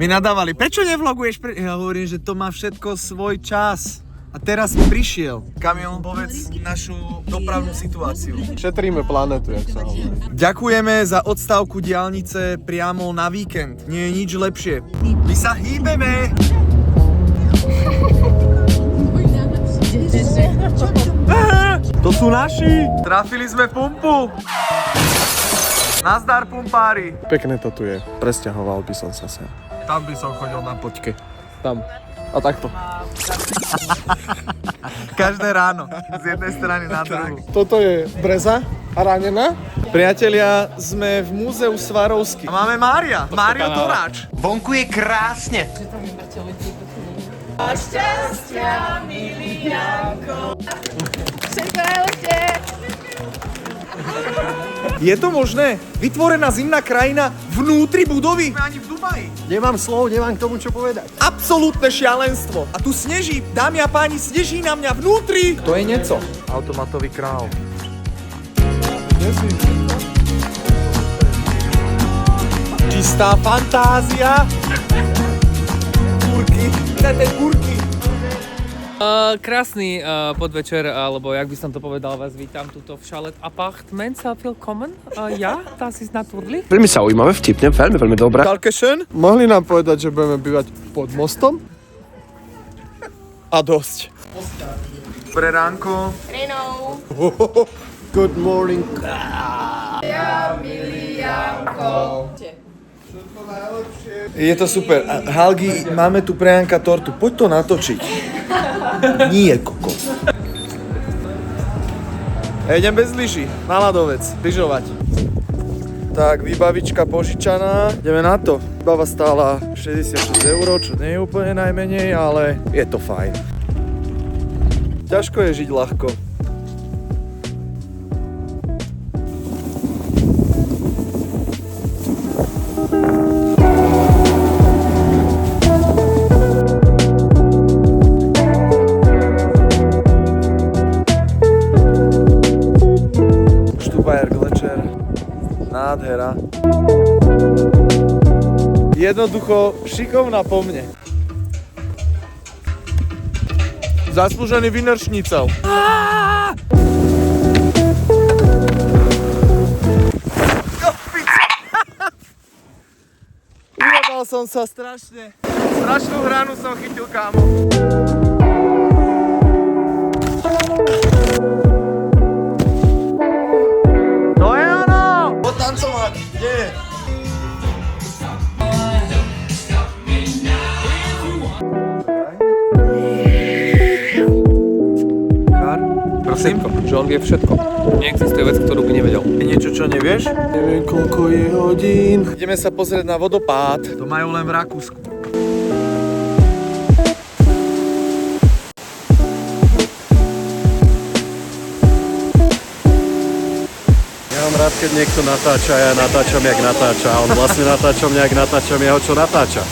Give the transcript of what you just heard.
Mi nadávali, prečo nevloguješ? Ja hovorím, že to má všetko svoj čas. A teraz prišiel. Kamil, povedz našu dopravnú situáciu. Šetríme planetu, jak sa hovorí. Ďakujeme za odstavku diaľnice priamo na víkend. Nie je nič lepšie. My sa hýbeme! To sú naši! Trafili sme pumpu! Nazdar, pumpári! Pekné to tu je. Presťahoval by som sa sem. Tam by som chodil na poďke. Tam. A takto. Každé ráno. Z jednej strany na druhú. Toto je Breza a ranená. Priatelia, sme v múzeu Svarovsky. A máme Mária. Mário Toráč. Vonku je krásne. Šťastia, milý Janko. Všetko najlepšie. Je to možné? Vytvorená zimná krajina vnútri budovy? Sme ani v Dubaji. Nemám slov, nemám k tomu čo povedať. Absolútne šialenstvo. A tu sneží, dámy a páni, sneží na mňa vnútri. To je nieco. Automatový král. Čistá fantázia. Kurky. Tej kurky. Krásny podvečer, alebo jak by som to povedal, vás vítam tuto v Chalet Apartments willkommen. Ja, das ist natürlich. Veľmi zaujímavé, vtipne, veľmi, veľmi dobré. Dankeschön. Mohli nám povedať, že budeme bývať pod mostom? A dosť. Dobré ránko. Rinou. Good morning. Je to super. Halgi, máme tu pre Janka tortu. Poď to natočiť. Nie, koko. Idem bez lyží. Na ľadovec. Lyžovať. Tak, výbavička požičaná. Ideme na to. Výbava stála 66 €, čo nie je úplne najmenej, ale je to fajn. Ťažko je žiť ľahko. Nádhera. Jednoducho šikovná po mne. Zaslúžený winner šnicel. Ujebal som sa strašne. Strašnú hranu som chytil, kámo. Tancovať, kde je? Prosím? Že on vie všetko. Neexistuje vec, ktorú by nevedel. Je niečo, čo nevieš? Neviem, koľko je hodín. Ideme sa pozrieť na vodopád. To majú len v Rakúsku. Ja mám rád, keď niekto natáča, ja natáčam, jak natáča. A on vlastne natáčam, jak natáčam jeho, čo natáča.